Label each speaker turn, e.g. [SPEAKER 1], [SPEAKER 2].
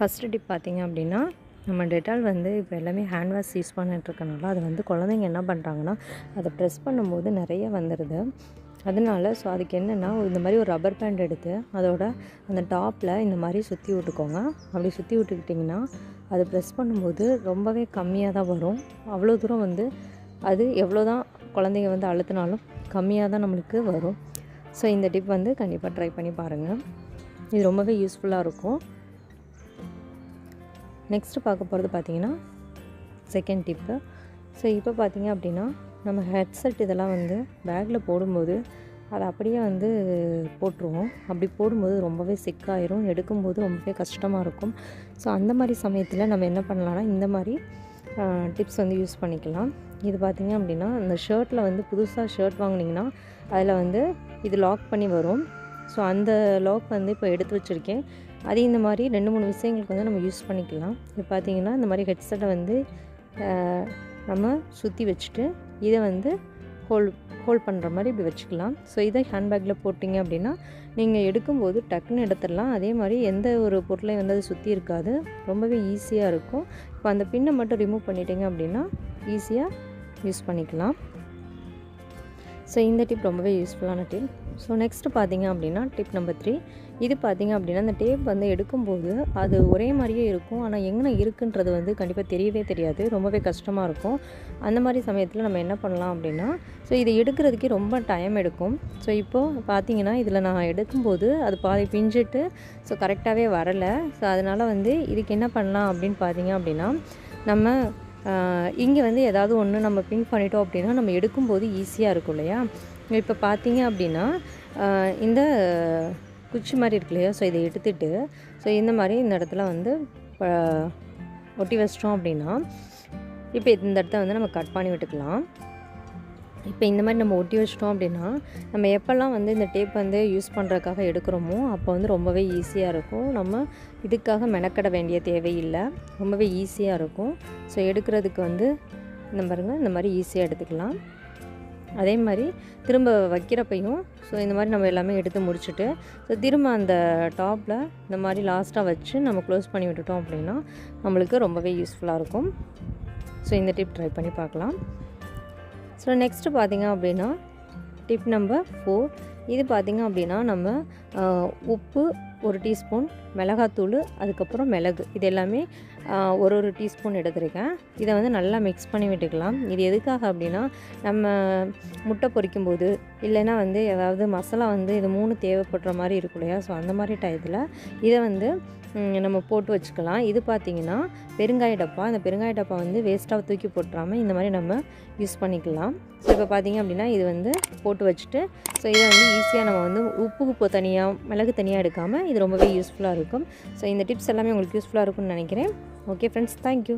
[SPEAKER 1] First tip பார்த்திங்க அப்படின்னா, நம்ம டெட்டால் வந்து இப்போ எல்லாமே ஹேண்ட் வாஷ் யூஸ் பண்ணிட்டுருக்கனால அது வந்து குழந்தைங்க என்ன பண்ணுறாங்கன்னா, அதை ப்ரெஸ் பண்ணும்போது நிறைய வந்துடுது. அதனால அதுக்கு என்னென்னா, இந்த மாதிரி ஒரு ரப்பர் பேண்ட் எடுத்து அதோட அந்த டாப்பில் இந்த மாதிரி சுற்றி விட்டுக்கோங்க. அப்படி சுற்றி விட்டுக்கிட்டிங்கன்னா அதை ப்ரெஸ் பண்ணும்போது ரொம்பவே கம்மியாக தான் வரும். அவ்வளோ தூரம் வந்து அது எவ்வளோ தான் குழந்தைங்க வந்து அழுத்தினாலும் கம்மியாக தான் நம்மளுக்கு வரும். ஸோ இந்த டிப் வந்து கண்டிப்பாக ட்ரை பண்ணி பாருங்கள். இது ரொம்பவே யூஸ்ஃபுல்லாக இருக்கும். நெக்ஸ்ட்டு பார்க்க போகிறது பார்த்திங்கன்னா செகண்ட் டிப்பு. ஸோ இப்போ பார்த்திங்க அப்படின்னா, நம்ம ஹெட்செட் இதெல்லாம் வந்து பேக்கில் போடும்போது அதை அப்படியே வந்து போட்டுருவோம். அப்படி போடும்போது ரொம்பவே சிக்காயிரும், எடுக்கும்போது ரொம்பவே கஷ்டமாக இருக்கும். ஸோ அந்த மாதிரி சமயத்தில் நம்ம என்ன பண்ணலான்னா, இந்த மாதிரி டிப்ஸ் வந்து யூஸ் பண்ணிக்கலாம். இது பார்த்திங்க அப்படின்னா, இந்த ஷர்ட்டில் வந்து புதுசாக ஷர்ட் வாங்கினீங்கன்னா அதில் வந்து இது லாக் பண்ணி வரும். ஸோ அந்த லாக் வந்து இப்போ எடுத்து வச்சுருக்கேன். அது இந்த மாதிரி 2-3 விஷயங்களுக்கு வந்து நம்ம யூஸ் பண்ணிக்கலாம். இப்போ பார்த்திங்கன்னா, இந்த மாதிரி ஹெட்செட்டை வந்து நம்ம சுற்றி வச்சுட்டு இதை வந்து ஹோல்ட் பண்ணுற மாதிரி இப்படி வச்சுக்கலாம். ஸோ இதை ஹேண்ட்பேக்கில் போட்டிங்க அப்படின்னா நீங்கள் எடுக்கும்போது டக்குன்னு எடுத்துடலாம். அதே மாதிரி எந்த ஒரு பொருளையும் வந்து அது சுற்றி இருக்காது, ரொம்பவே ஈஸியாக இருக்கும். இப்போ அந்த பின்னை மட்டும் ரிமூவ் பண்ணிட்டீங்க அப்படின்னா ஈஸியாக யூஸ் பண்ணிக்கலாம். ஸோ இந்த டிப் ரொம்பவே யூஸ்ஃபுல்லான டிப். ஸோ நெக்ஸ்ட்டு பார்த்திங்க அப்படின்னா டிப் நம்பர் 3. இது பார்த்திங்க அப்படின்னா, அந்த டேப் வந்து எடுக்கும்போது அது ஒரே மாதிரியே இருக்கும். ஆனால் எங்கே இருக்குன்றது வந்து கண்டிப்பாக தெரியவே தெரியாது, ரொம்பவே கஷ்டமாக இருக்கும். அந்த மாதிரி சமயத்தில் நம்ம என்ன பண்ணலாம் அப்படின்னா, ஸோ இதை எடுக்கிறதுக்கே ரொம்ப டைம் எடுக்கும். ஸோ இப்போது பார்த்திங்கன்னா, இதில் நான் எடுக்கும்போது அது பாதி பிஞ்சிட்டு ஸோ கரெக்டாகவே வரலை. ஸோ அதனால் வந்து இதுக்கு என்ன பண்ணலாம் அப்படின்னு பார்த்திங்க அப்படின்னா, நம்ம இங்கே வந்து ஏதாவது ஒன்று நம்ம பின் பண்ணிட்டோம் அப்படின்னா நம்ம எடுக்கும்போது ஈஸியாக இருக்கும் இல்லையா. இப்போ பார்த்தீங்க அப்படின்னா, இந்த குச்சி மாதிரி இருக்கு இல்லையா, ஸோ இதை எடுத்துகிட்டு ஸோ இந்த மாதிரி இந்த இடத்துல வந்து ஒட்டி வச்சிட்டோம் அப்படின்னா, இப்போ இந்த இடத்த வந்து நம்ம கட் பண்ணி விட்டுக்கலாம். இப்போ இந்த மாதிரி நம்ம ஒட்டி வச்சிட்டோம் அப்படின்னா, நம்ம எப்போல்லாம் வந்து இந்த டேப் வந்து யூஸ் பண்ணுறதுக்காக எடுக்கிறோமோ அப்போ வந்து ரொம்பவே ஈஸியாக இருக்கும். நம்ம இதுக்காக மெனக்கட வேண்டிய தேவையில்லை, ரொம்பவே ஈஸியாக இருக்கும். ஸோ எடுக்கிறதுக்கு வந்து இந்த பாருங்கள், இந்த மாதிரி ஈஸியாக எடுத்துக்கலாம். அதே மாதிரி திரும்ப வைக்கிறப்பையும் ஸோ இந்த மாதிரி நம்ம எல்லாமே எடுத்து முடிச்சுட்டு ஸோ திரும்ப அந்த டாப்பில் இந்த மாதிரி லாஸ்ட்டாக வச்சு நம்ம க்ளோஸ் பண்ணி விட்டுட்டோம் அப்படின்னா நம்மளுக்கு ரொம்பவே யூஸ்ஃபுல்லாக இருக்கும். ஸோ இந்த டிப் ட்ரை பண்ணி பார்க்கலாம். ஸோ நெக்ஸ்ட்டு பார்த்திங்க அப்படின்னா டிப் நம்பர் 4. இது பார்த்திங்க அப்படின்னா, நம்ம உப்பு 1 டீஸ்பூன், மிளகாத்தூள், அதுக்கப்புறம் மிளகு, இது எல்லாமே ஒரு டீஸ்பூன் எடுத்துருக்கேன். இதை வந்து நல்லா மிக்ஸ் பண்ணி விட்டுக்கலாம். இது எதுக்காக அப்படின்னா, நம்ம முட்டை பொரிக்கும்போது இல்லைன்னா வந்து ஏதாவது மசாலா வந்து இது 3 தேவைப்படுற மாதிரி இருக்கும் இல்லையா. ஸோ அந்த மாதிரி டயத்தில் இதை வந்து நம்ம போட்டு வச்சுக்கலாம். இது பார்த்திங்கன்னா பெருங்காய டப்பா. அந்த பெருங்காய டப்பா வந்து வேஸ்ட்டாக தூக்கி போட்டுறாமல் இந்த மாதிரி நம்ம யூஸ் பண்ணிக்கலாம். ஸோ இப்போ பார்த்திங்க அப்படின்னா இது வந்து போட்டு வச்சுட்டு ஸோ இதை வந்து ஈஸியாக நம்ம வந்து உப்பு தனியாக மிளகு தனியாக எடுக்காமல் இது ரொம்பவே யூஸ்ஃபுல்லாக இருக்கும். ஸோ இந்த டிப்ஸ் எல்லாமே உங்களுக்கு யூஸ்ஃபுல்லாக இருக்கும்னு நினைக்கிறேன். Okay friends, thank you.